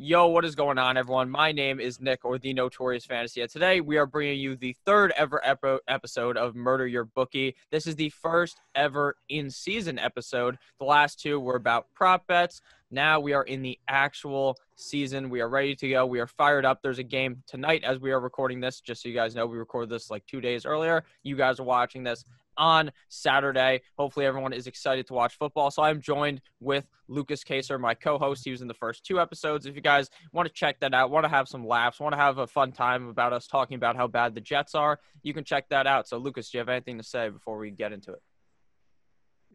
Yo, what is going on, everyone? My name is Nick, or the Notorious Fantasy, and today we are bringing you the third ever episode of Murder Your Bookie. This is the first ever in-season episode. The last two were about prop bets. Now we are in the actual season. We are ready to go. We are fired up. There's a game tonight as we are recording this. Just so you guys know, we recorded this like 2 days earlier. You guys are watching this on Saturday. Hopefully everyone is excited to watch football. So I'm joined with Lucas Kaser, my co-host. He was in the first two episodes. If you guys want to check that out, want to have some laughs, want to have a fun time about us talking about how bad the Jets are, you can check that out. So Lucas, do you have anything to say before we get into it?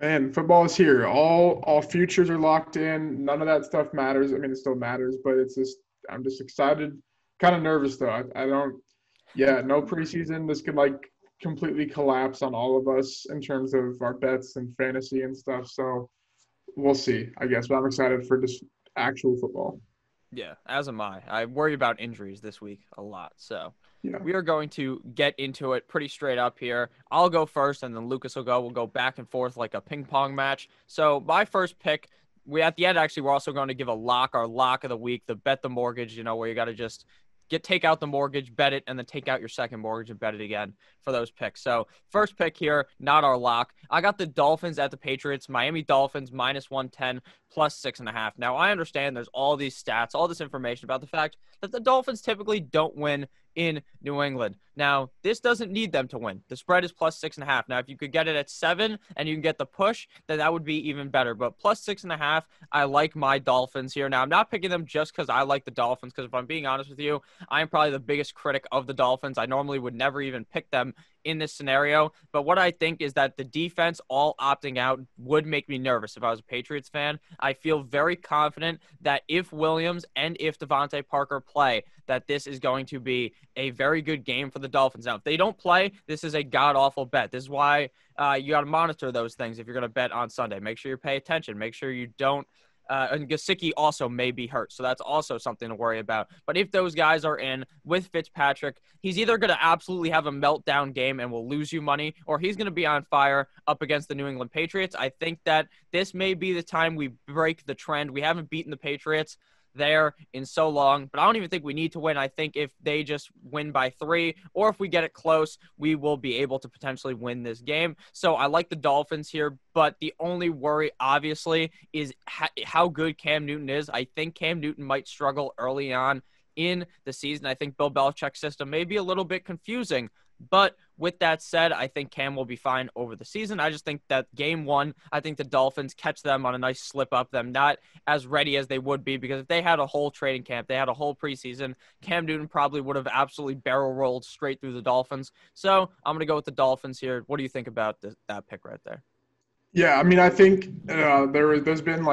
Man, football is here. All futures are locked in. None of that stuff matters. I mean, it still matters, but I'm just excited. Kind of nervous though. No preseason. This could completely collapse on all of us in terms of our bets and fantasy and stuff. So we'll see, I guess. But I'm excited for just actual football. Yeah, as am I. I worry about injuries this week a lot. So yeah. We are going to get into it pretty straight up here. I'll go first, and then Lucas will go. We'll go back and forth like a ping pong match. So my first pick, at the end, actually, we're also going to give our lock of the week, the bet the mortgage, where you got to just take out the mortgage, bet it, and then take out your second mortgage and bet it again for those picks. So first pick here, not our lock. I got the Dolphins at the Patriots, Miami Dolphins -110, +6.5. Now, I understand there's all these stats, all this information about the fact that the Dolphins typically don't win in New England. Now, this doesn't need them to win. The spread is +6.5. Now, if you could get it at 7 and you can get the push, then that would be even better. But +6.5, I like my Dolphins here. Now, I'm not picking them just because I like the Dolphins, because if I'm being honest with you, I am probably the biggest critic of the Dolphins. I normally would never even pick them in this scenario. But what I think is that the defense all opting out would make me nervous if I was a Patriots fan. I feel very confident that if Williams and if Devontae Parker play, that this is going to be a very good game for the Dolphins. Now, if they don't play, this is a god-awful bet. This is why you got to monitor those things if you're going to bet on Sunday. Make sure you pay attention. Make sure you don't and Gesicki also may be hurt, so that's also something to worry about. But if those guys are in with Fitzpatrick, he's either going to absolutely have a meltdown game and will lose you money, or he's going to be on fire up against the New England Patriots. I think that this may be the time we break the trend. We haven't beaten the Patriots there in so long, but I don't even think we need to win. I think if they just win by 3, or if we get it close, we will be able to potentially win this game. So I like the Dolphins here, but the only worry obviously is how good Cam Newton is. I think Cam Newton might struggle early on in the season. I think Bill Belichick's system may be a little bit confusing, but with that said, I think Cam will be fine over the season. I just think that game 1, I think the Dolphins catch them on a nice slip up, them not as ready as they would be, because if they had a whole training camp, they had a whole preseason, Cam Newton probably would have absolutely barrel rolled straight through the Dolphins. So I'm going to go with the Dolphins here. What do you think about that pick right there? Yeah, I mean, I think there's been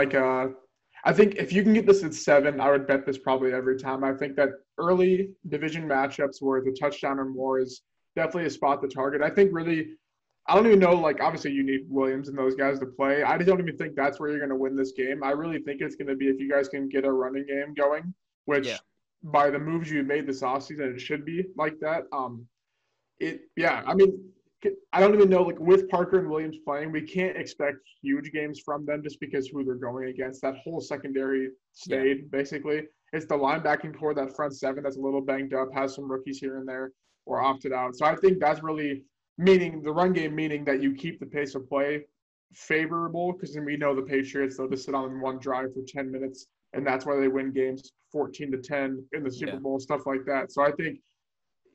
I think if you can get this at 7, I would bet this probably every time. I think that early division matchups where the touchdown or more is definitely a spot to target. I think really, I don't even know, obviously you need Williams and those guys to play. I just don't even think that's where you're going to win this game. I really think it's going to be if you guys can get a running game going, which by the moves you made this offseason, it should be like that. I don't even know, with Parker and Williams playing, we can't expect huge games from them just because who they're going against. That whole secondary stayed, basically. It's the linebacking core, that front 7 that's a little banged up, has some rookies here and there, or opted out. So I think that's really meaning the run game, meaning that you keep the pace of play favorable, because then we know the Patriots, they'll just sit on one drive for 10 minutes, and that's why they win games 14-10 in the Super Bowl, stuff like that. So I think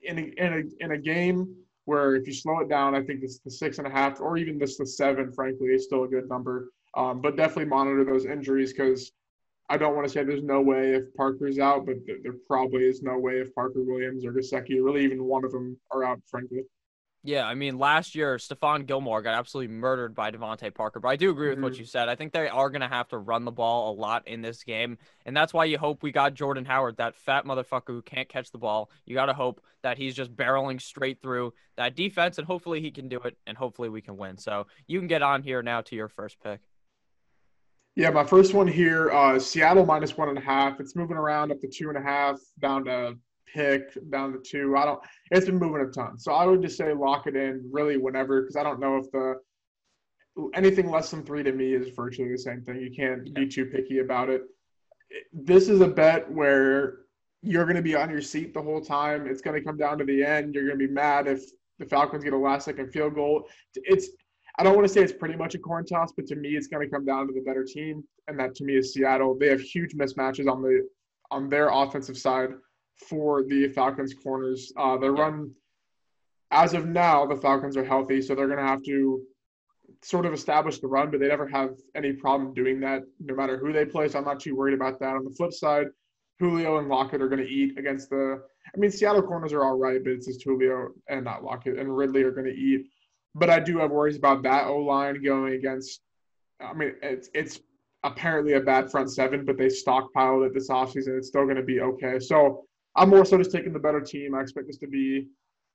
in a game where if you slow it down, I think it's the 6.5 or even just the 7, frankly, is still a good number. But definitely monitor those injuries, because I don't want to say there's no way if Parker's out, but there probably is no way if Parker, Williams, or Gesicki, or really even one of them are out, frankly. Yeah, I mean, last year, Stephon Gilmore got absolutely murdered by Devontae Parker. But I do agree with what you said. I think they are going to have to run the ball a lot in this game. And that's why you hope we got Jordan Howard, that fat motherfucker who can't catch the ball. You got to hope that he's just barreling straight through that defense, and hopefully he can do it, and hopefully we can win. So you can get on here now to your first pick. Yeah, my first one here, Seattle -1.5. It's moving around up to 2.5, down to pick, down to 2. It's been moving a ton. So I would just say lock it in really whenever, because I don't know if anything less than 3 to me is virtually the same thing. You can't be too picky about it. this is a bet where you're going to be on your seat the whole time. It's going to come down to the end. You're going to be mad if the Falcons get a last-second field goal. I don't want to say it's pretty much a coin toss, but to me, it's going to come down to the better team, and that to me is Seattle. They have huge mismatches on their offensive side for the Falcons corners. Their run, as of now, the Falcons are healthy, so they're going to have to sort of establish the run, but they never have any problem doing that no matter who they play, so I'm not too worried about that. On the flip side, Julio and Lockett are going to eat against Seattle corners are all right, but it's just Julio and not Lockett, and Ridley are going to eat. But I do have worries about that O-line going against it's apparently a bad front seven, but they stockpiled it this offseason. It's still going to be okay. So I'm more so just taking the better team. I expect this to be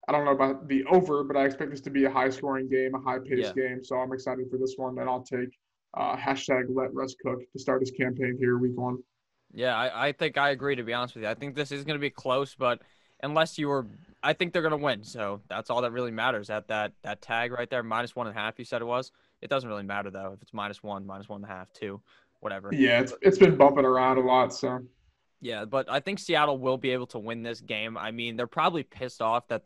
I don't know about the over, but I expect this to be a high-scoring game, a high-paced game. So I'm excited for this one, and I'll take hashtag let Russ cook to start his campaign here week 1. Yeah, I think I agree, to be honest with you. I think this is going to be close, but unless you were – I think they're going to win. So that's all that really matters at that tag right there, -1.5 you said it was. It doesn't really matter, though, if it's -1, -1.5, 2, whatever. Yeah, it's been bumping around a lot, so – yeah, but I think Seattle will be able to win this game. I mean, they're probably pissed off that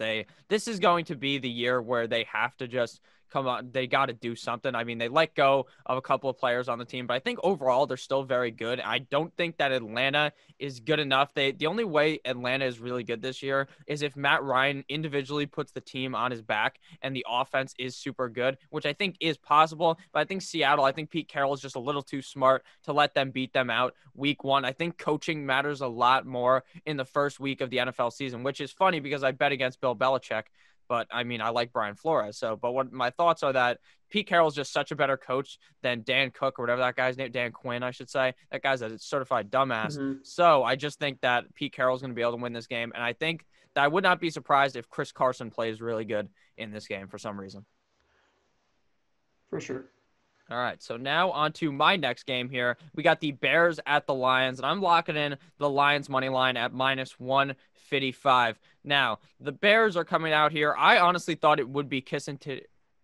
this is going to be the year where they have to just come on. They got to do something. I mean, they let go of a couple of players on the team, but I think overall they're still very good. I don't think that Atlanta is good enough. The only way Atlanta is really good this year is if Matt Ryan individually puts the team on his back and the offense is super good, which I think is possible. But I think Seattle, I think Pete Carroll is just a little too smart to let them beat them out week 1. I think coaching matters a lot more in the first week of the NFL season, which is funny because I bet against Bill Belichick. But, I mean, I like Brian Flores. But what my thoughts are that Pete Carroll's just such a better coach than Dan Cook or whatever that guy's name, Dan Quinn, I should say. That guy's a certified dumbass. Mm-hmm. So I just think that Pete Carroll's going to be able to win this game. And I think that I would not be surprised if Chris Carson plays really good in this game for some reason. For sure. All right, so now on to my next game here. We got the Bears at the Lions, and I'm locking in the Lions money line at -155. Now, the Bears are coming out here. I honestly thought it would be kissing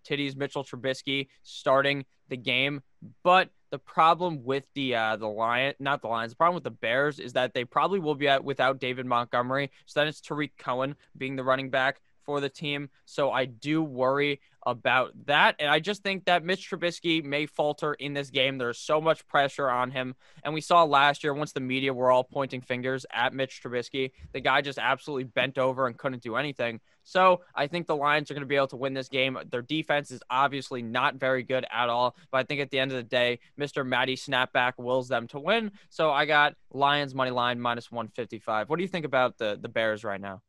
titties Mitchell Trubisky starting the game, but the problem with the problem with the Bears is that they probably will be without David Montgomery. So then it's Tariq Cohen being the running back for the team. So I do worry about that. And I just think that Mitch Trubisky may falter in this game. There's so much pressure on him. And we saw last year, once the media were all pointing fingers at Mitch Trubisky, the guy just absolutely bent over and couldn't do anything. So I think the Lions are going to be able to win this game. Their defense is obviously not very good at all. But I think at the end of the day, Mr. Matty Snapback wills them to win. So I got Lions money line -155. What do you think about the Bears right now?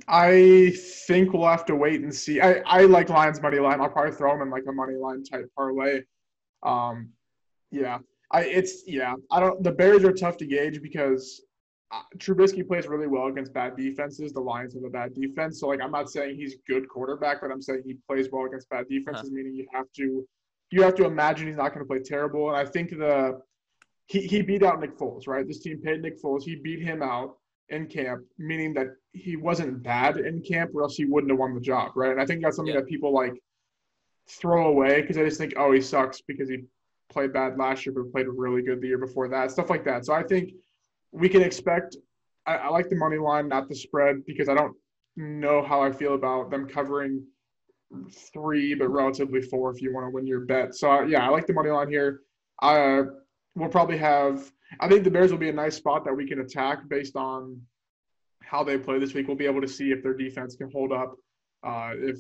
I think we'll have to wait and see. I like Lions money line. I'll probably throw them in like a money line type parlay. The Bears are tough to gauge because Trubisky plays really well against bad defenses. The Lions have a bad defense, so like I'm not saying he's a good quarterback, but I'm saying he plays well against bad defenses. Meaning you have to imagine he's not going to play terrible. And I think he beat out Nick Foles, right? This team paid Nick Foles. He beat him out in camp, meaning that he wasn't bad in camp or else he wouldn't have won the job, right? And I think that's something that people like throw away because they just think, oh, he sucks because he played bad last year but played really good the year before that, stuff like that. So I think we can expect – I like the money line, not the spread, because I don't know how I feel about them covering 3 but relatively 4 if you want to win your bet. So, I like the money line here. We'll probably have – I think the Bears will be a nice spot that we can attack based on how they play this week. We'll be able to see if their defense can hold up, if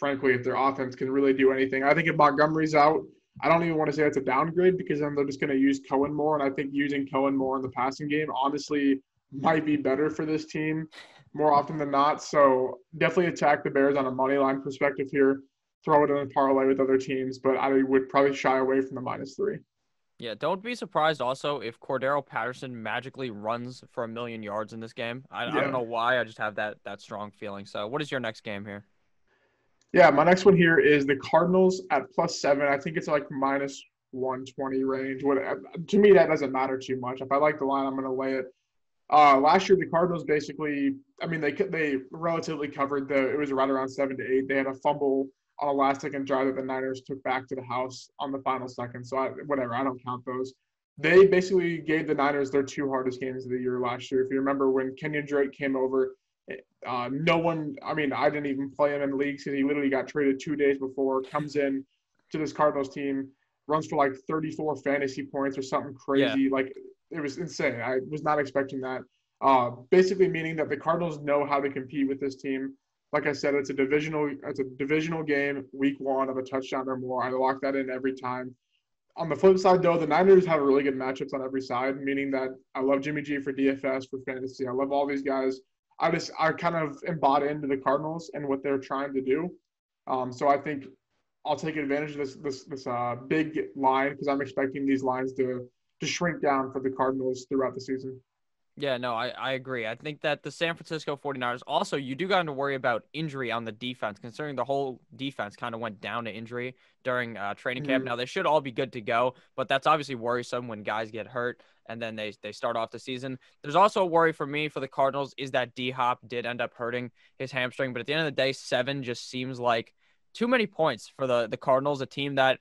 their offense can really do anything. I think if Montgomery's out, I don't even want to say it's a downgrade because then they're just going to use Cohen more, and I think using Cohen more in the passing game honestly might be better for this team more often than not. So definitely attack the Bears on a money line perspective here. Throw it in a parlay with other teams, but I would probably shy away from the -3. Yeah, don't be surprised also if Cordero Patterson magically runs for 1,000,000 yards in this game. I don't know why. I just have that strong feeling. So what is your next game here? Yeah, my next one here is the Cardinals at +7. I think it's like -120 range. To me, that doesn't matter too much. If I like the line, I'm going to lay it. Last year, the Cardinals basically, they relatively covered it was right around 7 to 8. They had a fumble on a last-second drive that the Niners took back to the house on the final second. So, I don't count those. they basically gave the Niners their two hardest games of the year last year. If you remember when Kenyon Drake came over, no one, I mean, I didn't even play him in leagues because he literally got traded 2 days before, comes in to this Cardinals team, runs for like 34 fantasy points or something Yeah. crazy. Like, it was insane. I was not expecting that. Basically meaning that the Cardinals know how to compete with this team. Like I said, it's a divisional game, week one of a touchdown or more. I lock that in every time. On the flip side, though, the Niners have really good matchups on every side, meaning that I love Jimmy G for DFS, for fantasy. I love all these guys. I kind of am bought into the Cardinals and what they're trying to do. So I think I'll take advantage of this big line because I'm expecting these lines to shrink down for the Cardinals throughout the season. Yeah, no, I agree. I think that the San Francisco 49ers, also, you do got to worry about injury on the defense, considering the whole defense kind of went down to injury during training camp. Now, they should all be good to go, but that's obviously worrisome when guys get hurt and then they start off the season. There's also a worry for me for the Cardinals is that D-Hop did end up hurting his hamstring, but at the end of the day, 7 just seems like too many points for the Cardinals, a team that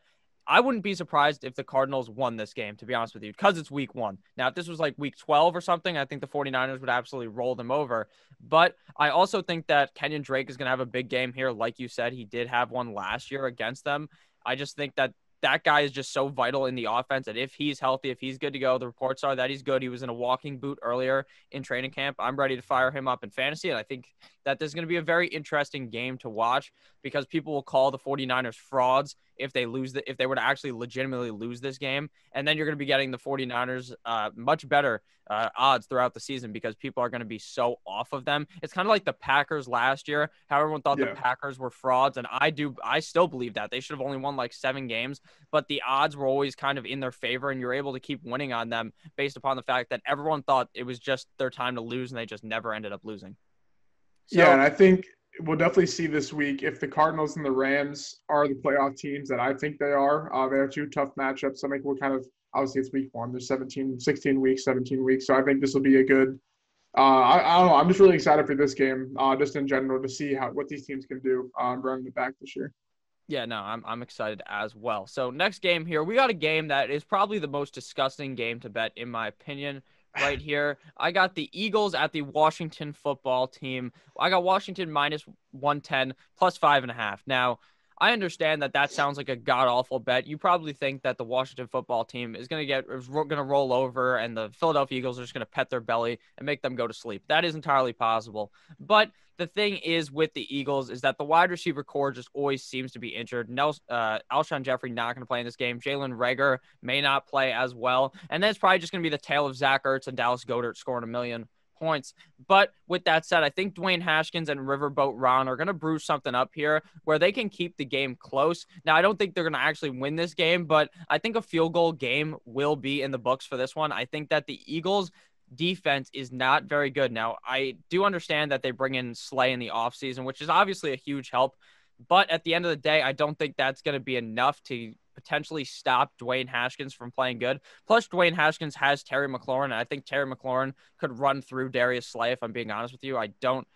I wouldn't be surprised if the Cardinals won this game, to be honest with you, because it's week 1. Now, if this was like week 12 or something, I think the 49ers would absolutely roll them over. But I also think that Kenyon Drake is going to have a big game here. Like you said, he did have one last year against them. I just think that that guy is just so vital in the offense that if he's healthy, if he's good to go, the reports are that he's good. He was in a walking boot earlier in training camp. I'm ready to fire him up in fantasy, and I think that this is going to be a very interesting game to watch because people will call the 49ers frauds if they if they were to actually legitimately lose this game. And then you're going to be getting the 49ers much better odds throughout the season because people are going to be so off of them. It's kind of like the Packers last year, how everyone thought the Packers were frauds. And I still believe that they should have only won like 7 games, but the odds were always kind of in their favor and you're able to keep winning on them based upon the fact that everyone thought it was just their time to lose and they just never ended up losing. So, yeah, and I think we'll definitely see this week if the Cardinals and the Rams are the playoff teams that I think they are. They have 2 tough matchups. I think we're kind of obviously it's week 1. There's 16 weeks, 17 weeks. So I think this will be a good I don't know. I'm just really excited for this game, just in general, to see what these teams can do running it back this year. Yeah, no, I'm excited as well. So next game here, we got a game that is probably the most disgusting game to bet, in my opinion. Right here, I got the Eagles at the Washington football team. I got Washington minus 110 plus 5.5. Now, I understand that sounds like a god-awful bet. You probably think that the Washington football team is going to roll over and the Philadelphia Eagles are just going to pet their belly and make them go to sleep. That is entirely possible. But the thing is with the Eagles is that the wide receiver core just always seems to be injured. Alshon Jeffrey not going to play in this game. Jalen Reagor may not play as well. And then it's probably just going to be the tale of Zach Ertz and Dallas Goedert scoring 1 million points. But with that said, I think Dwayne Haskins and Riverboat Ron are going to brew something up here where they can keep the game close. Now, I don't think they're going to actually win this game, but I think a field goal game will be in the books for this one. I think that the Eagles defense is not very good. Now, I do understand that they bring in Slay in the offseason, which is obviously a huge help. But at the end of the day, I don't think that's going to be enough to potentially stop Dwayne Haskins from playing good. Plus, Dwayne Haskins has Terry McLaurin, and I think Terry McLaurin could run through Darius Slay, if I'm being honest with you. I don't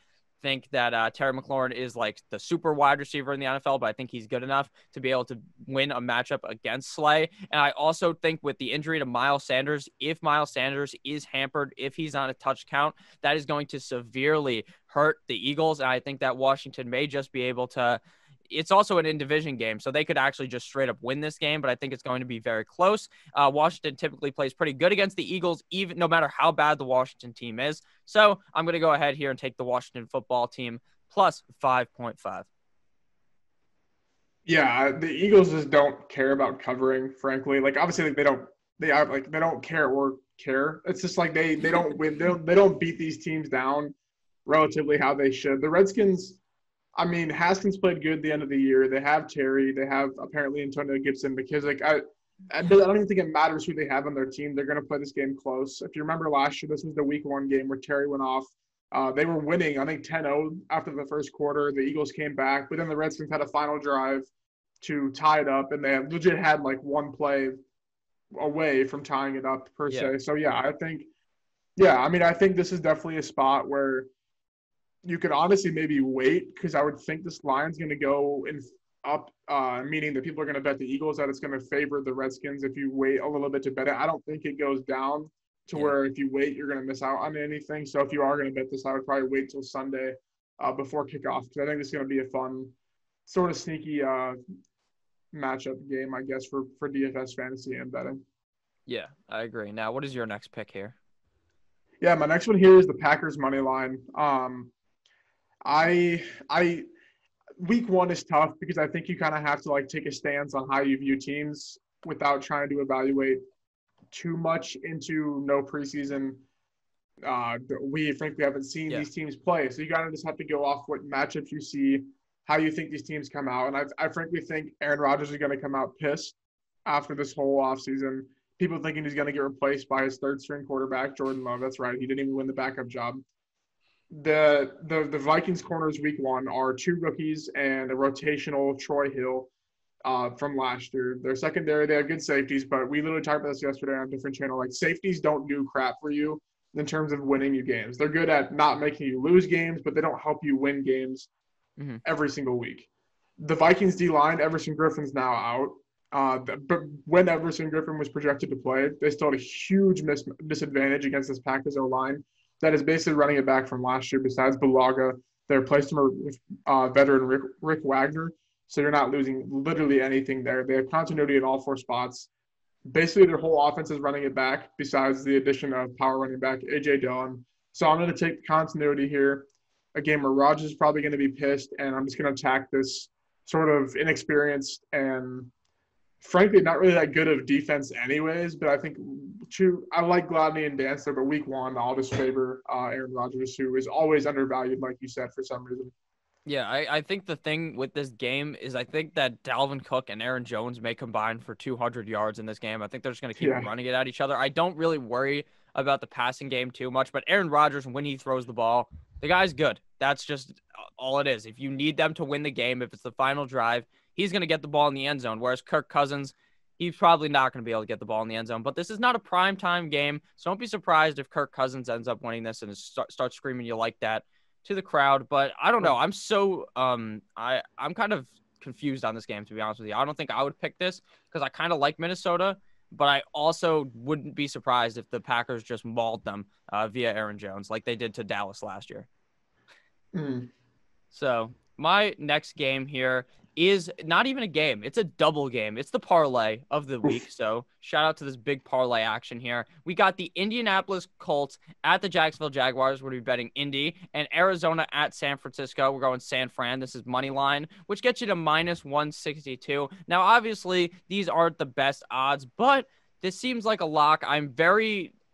think that Terry McLaurin is like the super wide receiver in the NFL, but I think he's good enough to be able to win a matchup against Slay. And I also think with the injury to Miles Sanders, if Miles Sanders is hampered, if he's on a touch count, that is going to severely hurt the Eagles. And I think that Washington may just be able to it's also an in-division game, so they could actually just straight up win this game, but I think it's going to be very close. Washington typically plays pretty good against the Eagles, even no matter how bad the Washington team is. So I'm going to go ahead here and take the Washington football team plus 5.5. Yeah, the Eagles just don't care about covering, frankly. Like obviously they don't care or care. It's just like they don't win. They don't beat these teams down relatively how they should. The Redskins, I mean, Haskins played good at the end of the year. They have Terry. They have apparently Antonio Gibson, McKissick. I don't even think it matters who they have on their team. They're going to play this game close. If you remember last year, this was the week 1 game where Terry went off. They were winning, I think, 10-0 after the first quarter. The Eagles came back, but then the Redskins had a final drive to tie it up, and they legit had like one play away from tying it up per se. So, I think this is definitely a spot where you could honestly maybe wait because I would think this line's going to go in up, meaning that people are going to bet the Eagles, that it's going to favor the Redskins if you wait a little bit to bet it. I don't think it goes down to Yeah. where if you wait, you're going to miss out on anything. So if you are going to bet this, I would probably wait till Sunday before kickoff, because I think this is going to be a fun, sort of sneaky matchup game, I guess, for DFS fantasy and betting. Yeah, I agree. Now, what is your next pick here? Yeah, my next one here is the Packers money line. I week one is tough because I think you kind of have to like take a stance on how you view teams without trying to evaluate too much into no preseason. We frankly haven't seen these teams play, so you gotta just have to go off what matchups you see, how you think these teams come out, and I frankly think Aaron Rodgers is going to come out pissed after this whole offseason. People thinking he's going to get replaced by his third string quarterback, Jordan Love. That's right, he didn't even win the backup job. The Vikings corners week one are two rookies and a rotational Troy Hill from last year. Their secondary, they have good safeties, but we literally talked about this yesterday on a different channel. Like, safeties don't do crap for you in terms of winning you games. They're good at not making you lose games, but they don't help you win games every single week. The Vikings D-line, Everson Griffin's now out. But when Everson Griffin was projected to play, they still had a huge disadvantage against this Packers O-line that is basically running it back from last year. Besides Bulaga, they replaced him with veteran Rick Wagner, so you're not losing literally anything there. They have continuity in all four spots. Basically, their whole offense is running it back besides the addition of power running back A.J. Dillon. So I'm going to take the continuity here, a game where Rodgers is probably going to be pissed, and I'm just going to attack this sort of inexperienced and frankly not really that good of defense anyways, but I think I like Gladney and Dancer, but week one I'll just favor Aaron Rodgers, who is always undervalued, like you said, for some reason. Yeah, I think the thing with this game is I think that Dalvin Cook and Aaron Jones may combine for 200 yards in this game. I think they're just going to keep running it at each other. I don't really worry about the passing game too much, but Aaron Rodgers, when he throws the ball, the guy's good. That's just all it is. If you need them to win the game, if it's the final drive, he's going to get the ball in the end zone, whereas Kirk Cousins, he's probably not going to be able to get the ball in the end zone. But this is not a primetime game, so don't be surprised if Kirk Cousins ends up winning this and starts screaming you like that to the crowd. But I don't know. I'm so I'm kind of confused on this game, to be honest with you. I don't think I would pick this because I kind of like Minnesota, but I also wouldn't be surprised if the Packers just mauled them via Aaron Jones like they did to Dallas last year. So my next game here is not even a game. It's a double game. It's the parlay of the week. So shout out to this big parlay action here. We got the Indianapolis Colts at the Jacksonville Jaguars. We're going to be betting Indy, and Arizona at San Francisco. We're going San Fran. This is money line, which gets you to minus 162. Now, obviously, these aren't the best odds, but this seems like a lock.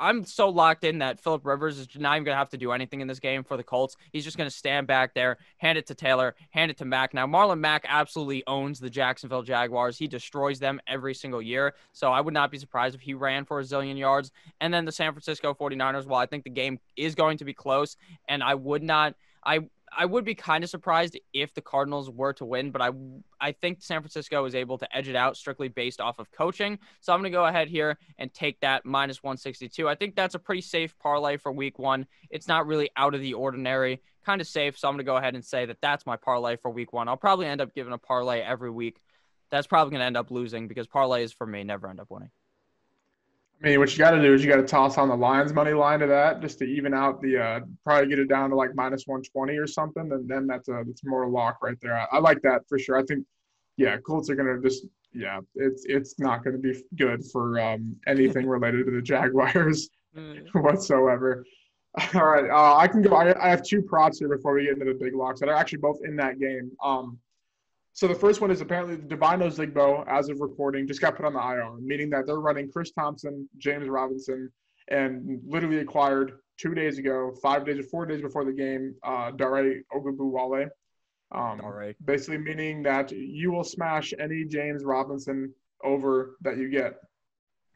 I'm so locked in that Phillip Rivers is not even going to have to do anything in this game for the Colts. He's just going to stand back there, hand it to Taylor, hand it to Mack. Now, Marlon Mack absolutely owns the Jacksonville Jaguars. He destroys them every single year. So I would not be surprised if he ran for a zillion yards. And then the San Francisco 49ers, well, I think the game is going to be close, and I would be kind of surprised if the Cardinals were to win, but I think San Francisco is able to edge it out strictly based off of coaching. So I'm going to go ahead here and take that minus 162. I think that's a pretty safe parlay for week one. It's not really out of the ordinary, kind of safe. So I'm going to go ahead and say that that's my parlay for week one. I'll probably end up giving a parlay every week. That's probably going to end up losing because parlays for me never end up winning. I mean, what you got to do is you got to toss on the Lions money line to that just to even out the probably get it down to like minus 120 or something, and then that's more lock right there. I like that for sure. I think, Colts are gonna just it's not gonna be good for anything related to the Jaguars whatsoever. All right, I can go. I have two props here before we get into the big locks that are actually both in that game. So the first one is apparently Divino Zigbo, as of recording, just got put on the IR, meaning that they're running Chris Thompson, James Robinson, and literally acquired 2 days ago, 4 days before the game, Dare Ogunbowale. Basically meaning that you will smash any James Robinson over that you get.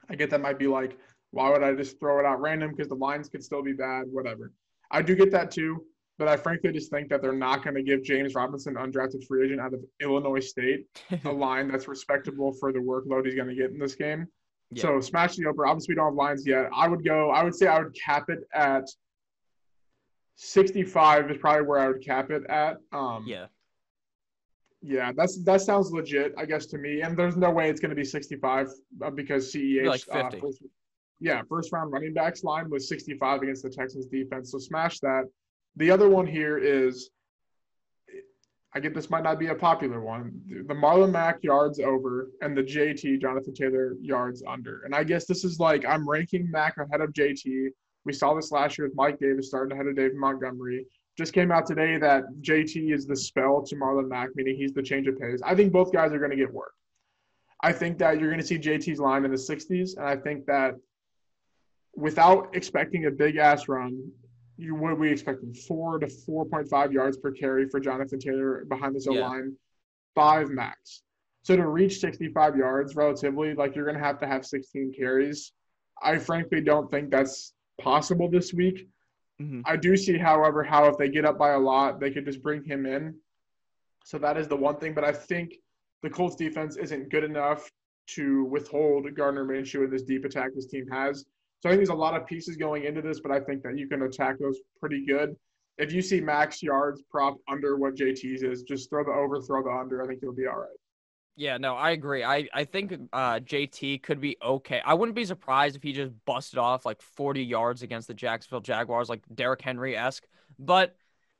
I get that might be like, why would I just throw it out random because the lines could still be bad, whatever. I do get that too. But I frankly just think that they're not going to give James Robinson, undrafted free agent out of Illinois State, a line that's respectable for the workload he's going to get in this game. Yeah. So smash the over. Obviously, we don't have lines yet. I would say I would cap it at 65 is probably where I would cap it at. Yeah, that sounds legit, I guess, to me. And there's no way it's going to be 65 because It'd be like CEH 50. first round running backs line was 65 against the Texans defense. So smash that. The other one here is, I get this might not be a popular one. The Marlon Mack yards over and the JT Jonathan Taylor yards under. And I guess this is like I'm ranking Mack ahead of JT. We saw this last year with Mike Davis starting ahead of David Montgomery. Just came out today that JT is the spell to Marlon Mack, meaning he's the change of pace. I think both guys are going to get work. I think that you're going to see JT's line in the 60s, and I think that without expecting a big ass run, what are we expecting? 4 to 4.5 yards per carry for Jonathan Taylor behind this O Yeah. line, 5 max. So to reach 65 yards relatively, like you're going to have 16 carries. I frankly don't think that's possible this week. Mm-hmm. I do see, however, how if they get up by a lot, they could just bring him in. So that is the one thing. But I think the Colts defense isn't good enough to withhold Gardner Minshew in this deep attack this team has. So I think there's a lot of pieces going into this, but I think that you can attack those pretty good. If you see max yards prop under what JT's is, just throw the over, throw the under. I think you'll be all right. Yeah, no, I agree. I think JT could be okay. I wouldn't be surprised if he just busted off like 40 yards against the Jacksonville Jaguars, like Derrick Henry-esque. But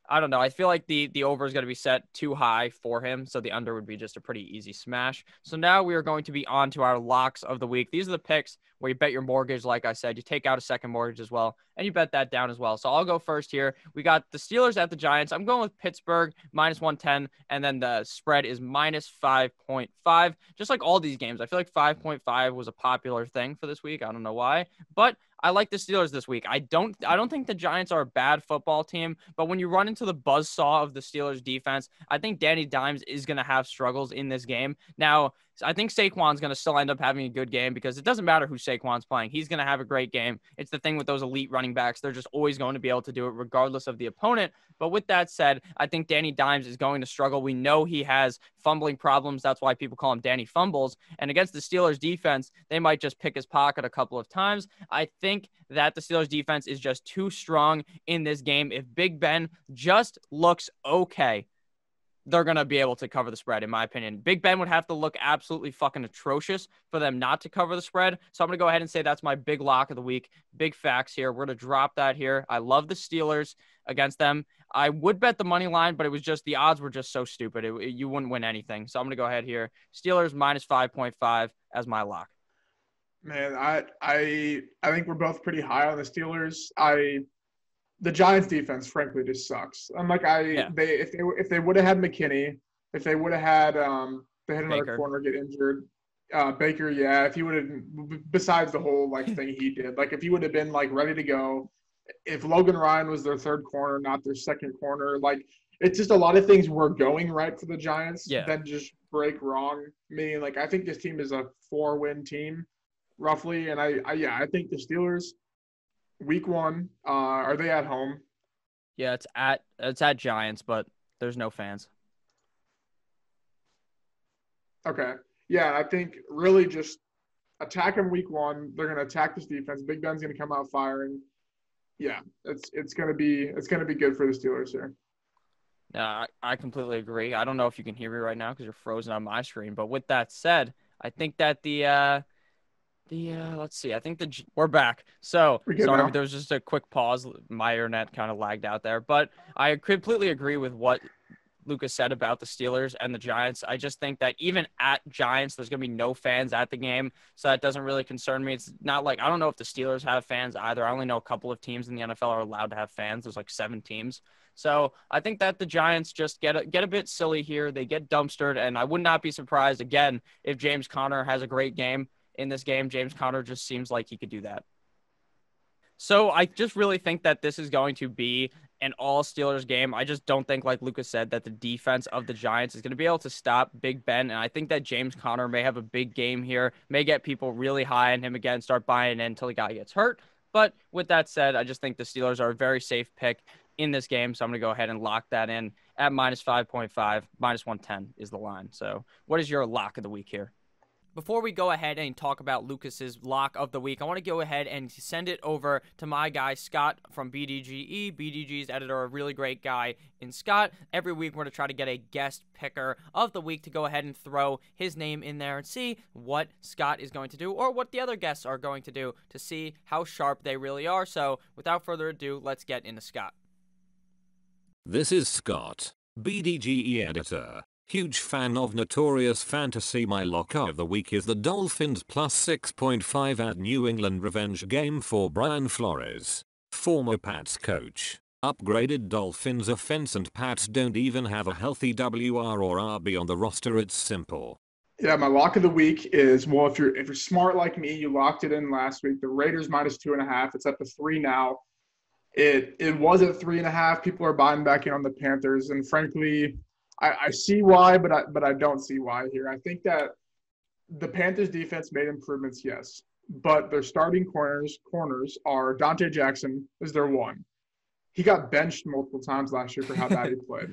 I don't know. I feel like the over is going to be set too high for him, so the under would be just a pretty easy smash. So now we are going to be on to our locks of the week. These are the picks where you bet your mortgage, like I said. You take out a second mortgage as well, and you bet that down as well. So I'll go first here. We got the Steelers at the Giants. I'm going with Pittsburgh, -110, and then the spread is -5.5. Just like all these games, I feel like 5.5 was a popular thing for this week. I don't know why, but I like the Steelers this week. I don't think the Giants are a bad football team, but when you run into the buzzsaw of the Steelers defense, I think Danny Dimes is going to have struggles in this game. Now, I think Saquon's going to still end up having a good game because it doesn't matter who Saquon's playing. He's going to have a great game. It's the thing with those elite running backs. They're just always going to be able to do it regardless of the opponent. But with that said, I think Danny Dimes is going to struggle. We know he has fumbling problems. That's why people call him Danny Fumbles. And against the Steelers defense, they might just pick his pocket a couple of times. I think that the Steelers defense is just too strong in this game. If Big Ben just looks okay, they're going to be able to cover the spread, in my opinion. Big Ben would have to look absolutely fucking atrocious for them not to cover the spread. So I'm going to go ahead and say that's my big lock of the week. Big facts here. We're going to drop that here. I love the Steelers against them. I would bet the money line, but it was just the odds were just so stupid. You wouldn't win anything. So I'm going to go ahead here. Steelers -5.5 as my lock. Man, I think we're both pretty high on the Steelers. The Giants defense, frankly, just sucks. I'm like, if they would have had McKinney, if they would have had they had another corner get injured, Baker, yeah, if he would have, besides the whole like thing he did, like if he would have been like ready to go, if Logan Ryan was their third corner, not their second corner, like it's just a lot of things were going right for the Giants, then just break wrong. Meaning, like I think this team is a 4-win team, roughly, and I think the Steelers. Week 1, are they at home? Yeah, it's at Giants, but there's no fans. Okay. Yeah, I think really just attack them week 1. They're going to attack this defense. Big Ben's going to come out firing. Yeah, it's going to be good for the Steelers here. Yeah, I completely agree. I don't know if you can hear me right now because you're frozen on my screen, but with that said, I think that let's see. I think we're back. So sorry, there was just a quick pause. My internet kind of lagged out there, but I completely agree with what Lucas said about the Steelers and the Giants. I just think that even at Giants, there's going to be no fans at the game. So that doesn't really concern me. It's not like, I don't know if the Steelers have fans either. I only know a couple of teams in the NFL are allowed to have fans. There's like 7 teams. So I think that the Giants just get a bit silly here. They get dumpstered. And I would not be surprised again, if James Conner has a great game in this game. James Conner just seems like he could do that. So I just really think that this is going to be an all Steelers game. I just don't think, like Lucas said, that the defense of the Giants is going to be able to stop Big Ben. And I think that James Conner may have a big game here, may get people really high on him again, start buying in until the guy gets hurt. But with that said, I just think the Steelers are a very safe pick in this game. So I'm going to go ahead and lock that in at -5.5, -110 is the line. So what is your lock of the week here? Before we go ahead and talk about Lucas's lock of the week, I want to go ahead and send it over to my guy, Scott from BDGE. BDG's editor, a really great guy in Scott. Every week, we're going to try to get a guest picker of the week to go ahead and throw his name in there and see what Scott is going to do or what the other guests are going to do to see how sharp they really are. So without further ado, let's get into Scott. This is Scott, BDGE editor. Huge fan of Notorious Fantasy. My lock of the week is the Dolphins plus 6.5 at New England revenge game for Brian Flores, former Pats coach. Upgraded Dolphins offense and Pats don't even have a healthy WR or RB on the roster. It's simple. Yeah, my lock of the week is, well, if you're smart like me, you locked it in last week. The Raiders minus 2.5. It's up to 3 now. It was at 3.5. People are buying back in on the Panthers, and frankly, I see why, but I don't see why here. I think that the Panthers defense made improvements, yes, but their starting corners are Dante Jackson is their one. He got benched multiple times last year for how bad he played.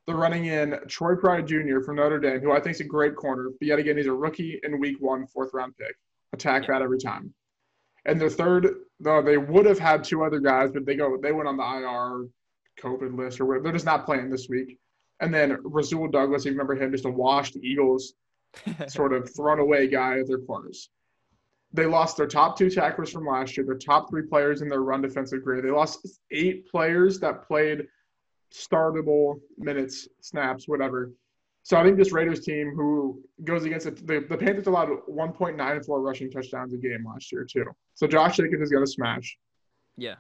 They're running in Troy Pride Jr. from Notre Dame, who I think is a great corner, but yet again, he's a rookie in week 1, 4th-round pick. Attack that every time. And their third, though, they would have had 2 other guys, but they went on the IR COVID list or whatever. They're just not playing this week. And then Rasul Douglas, you remember him, just a washed Eagles sort of thrown away guy at their corners. They lost their top 2 tacklers from last year, their top 3 players in their run defensive grade. They lost 8 players that played startable minutes, snaps, whatever. So I think this Raiders team who goes against it, the Panthers allowed 1.94 rushing touchdowns a game last year too. So Josh Jacobs is going to smash. Yeah.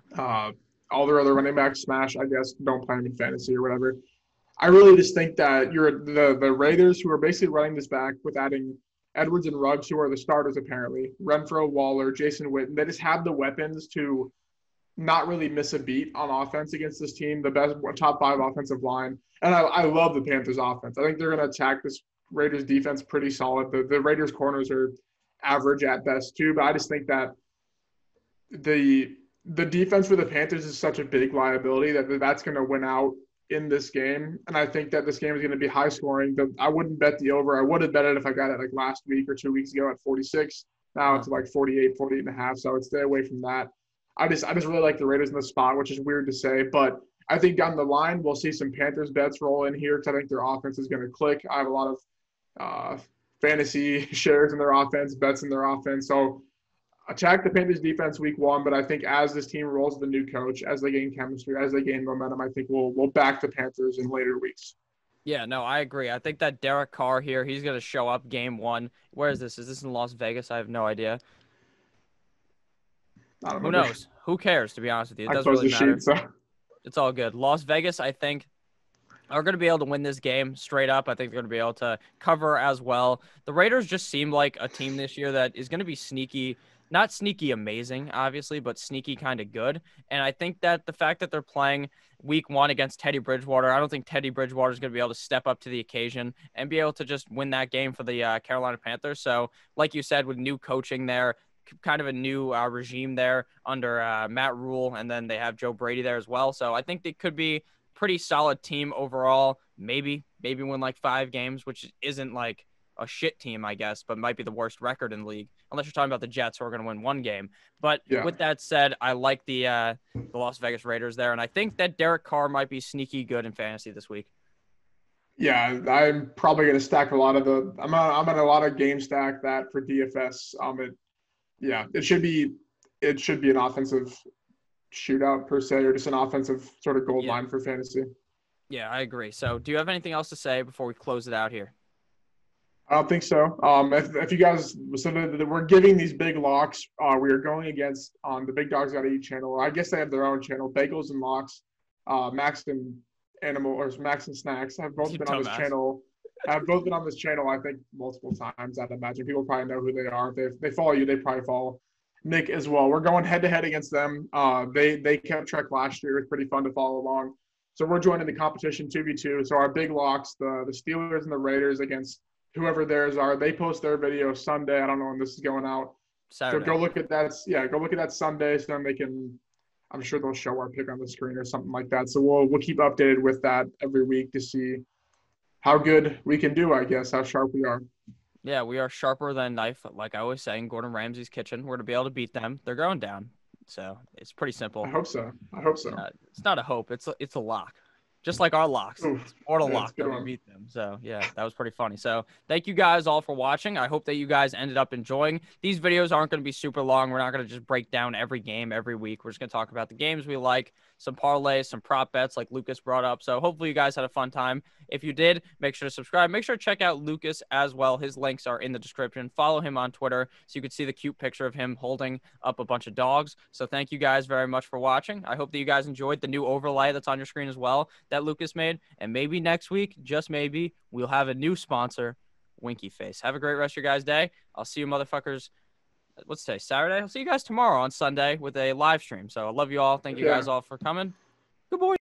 All their other running backs smash, I guess. Don't play them in fantasy or whatever. I really just think that you're the Raiders, who are basically running this back with adding Edwards and Ruggs, who are the starters apparently, Renfro, Waller, Jason Witten. They just have the weapons to not really miss a beat on offense against this team, the best top 5 offensive line. And I love the Panthers offense. I think they're going to attack this Raiders defense pretty solid. The Raiders corners are average at best too, but I just think that the defense for the Panthers is such a big liability that's going to win out in this game. And I think that this game is going to be high scoring. I wouldn't bet the over. I would have bet it if I got it like last week or 2 weeks ago at 46. Now it's like 48 and a half. So I would stay away from that. I just really like the Raiders in the spot, which is weird to say, but I think down the line we'll see some Panthers bets roll in here because I think their offense is going to click. I have a lot of fantasy shares in their offense, bets in their offense. So attack the Panthers defense week 1, but I think as this team rolls with the new coach, as they gain chemistry, as they gain momentum, I think we'll back the Panthers in later weeks. Yeah, no, I agree. I think that Derek Carr here, he's going to show up game 1. Where is this? Is this in Las Vegas? I have no idea. Who knows? Who cares, to be honest with you? It doesn't really matter. Sheet, so. It's all good. Las Vegas, I think, are going to be able to win this game straight up. I think they're going to be able to cover as well. The Raiders just seem like a team this year that is going to be sneaky. Not sneaky amazing, obviously, but sneaky kind of good. And I think that the fact that they're playing week 1 against Teddy Bridgewater, I don't think Teddy Bridgewater is going to be able to step up to the occasion and be able to just win that game for the Carolina Panthers. So, like you said, with new coaching there, kind of a new regime there under Matt Rule, and then they have Joe Brady there as well. So I think they could be pretty solid team overall. Maybe win like 5 games, which isn't like a shit team, I guess, but might be the worst record in the league, unless you're talking about the Jets, who are going to win 1 game. But With that said, I like the Las Vegas Raiders there, and I think that Derek Carr might be sneaky good in fantasy this week. Yeah, I'm probably going to stack a lot of I'm on a lot of game stack that for DFS. It should be an offensive shootout per se, or just an offensive sort of gold line for fantasy. Yeah, I agree. So do you have anything else to say before we close it out here? I don't think so. If you guys, so we're giving these big locks. We are going against the Big Dogs Gotta Eat channel. I guess they have their own channel, Bagels and Locks. Max and Snacks have both been on this channel. I think multiple times. I'd imagine people probably know who they are. If they follow you, they probably follow Nick as well. We're going head to head against them. They kept track last year. It's pretty fun to follow along. So we're joining the competition 2v2. So our big locks, the Steelers and the Raiders against whoever theirs are. They post their video Sunday. I don't know when this is going out. Saturday. So go look at that. Yeah, go look at that Sunday. So then they can. I'm sure they'll show our pick on the screen or something like that. So we'll keep updated with that every week to see how good we can do, I guess, how sharp we are. Yeah, we are sharper than knife. Like I was saying, Gordon Ramsay's kitchen. We're to be able to beat them. They're going down. So it's pretty I simple. hope so. I hope so. It's not a hope. It's a lock. Just like our locks. Oof. It's mortal Yeah, it's lock a good that we one. beat them. So yeah, that was pretty funny. So thank you guys all for watching. I hope that you guys ended up enjoying. These videos aren't going to be super long. We're not going to just break down every game every week. We're just going to talk about the games we like, some parlays, some prop bets like Lucas brought up. So hopefully you guys had a fun time. If you did, make sure to subscribe. Make sure to check out Lucas as well. His links are in the description. Follow him on Twitter so you can see the cute picture of him holding up a bunch of dogs. So thank you guys very much for watching. I hope that you guys enjoyed the new overlay that's on your screen as well that Lucas made. And maybe next week, just maybe, we'll have a new sponsor, Winky Face. Have a great rest of your guys' day. I'll see you motherfuckers. What's today? Saturday? I'll see you guys tomorrow on Sunday with a live stream. So I love you all. Thank you guys all for coming. Good boy.